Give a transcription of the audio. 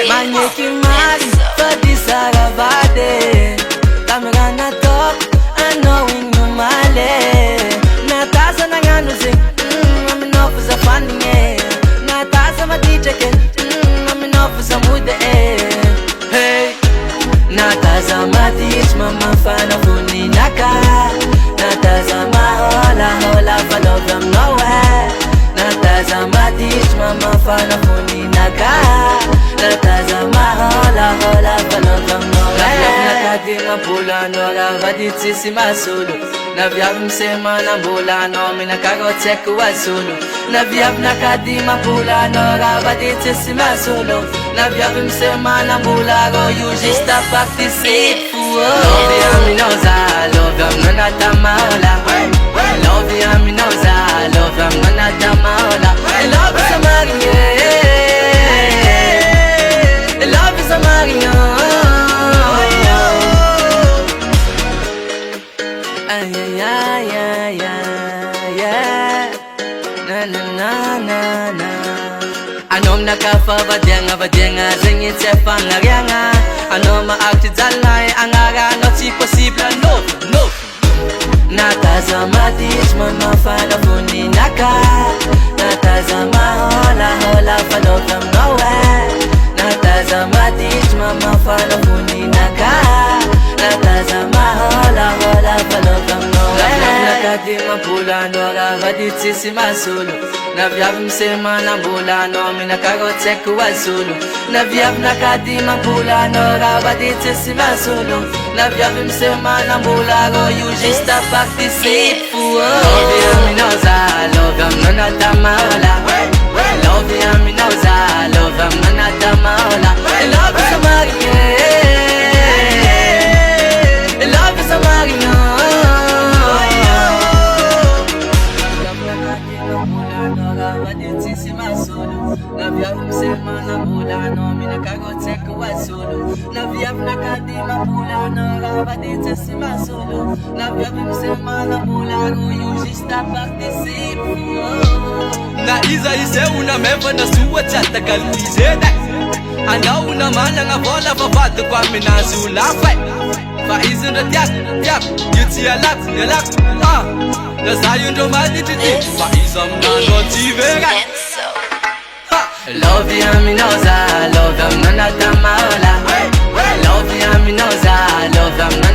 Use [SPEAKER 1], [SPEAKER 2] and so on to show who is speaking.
[SPEAKER 1] Manheki mali fadisa gavade Tamagana top annoying no male Natasa nanganuzi I'm enough for the funding Natasa ma DJ I'm enough for some with the Hey Natasa ma teach mama fana funi naka Natasa ma hola follow them nowhere Natasa ma teach mama fana funi naka Natazama hola follow them nowhere Nakadima pula nora vaditsi simasulu Navyab msema na mbula no minakagoteku wasulu Navyab nakadima pula nora vaditsi simasulu Navyab msema na mbula go you just stop practicing Love ya minoza, love ya mnana tamaola Love ya minoza, love ya mnana tamaola Love is a marinye Love is a Mario. Anom nakafa vadenga zengi tefanga rianga. Anom akti zalai angara not possible no. Natazama teach mama fana funi naka. Natazama hola follow them nowhere. Natazama teach mama fana funi naka Natazama hola follow them nowhere Nakadima pula nora vaditsi simasulu Navyab msema na mbula no minakagoteku wasulu Navyab nakadima pula nora vaditsi simasulu Navyab msema na mbula go you just stop practicing Love ya minoza, love ya mnana tamaola Love ya minoza, love ya mnana tamaola Love is a Mario. Love is a Mario. Navyab msema na mbula no minakagoteku wasulu Navyab nakadima mbula no vaditsi simasulu Navyab msema na mbula go you just stop practicing
[SPEAKER 2] Na iza ise una memba na suwa chata galuizeda Ana una mana nga vola vavadu kwa minazu lafai Fa izin da tiap Yuti yalak Na zayu ndo mani titi Fa izam na no tivega
[SPEAKER 1] Love ya minoza, love ya mnana tamaola Love ya minoza, love ya mnana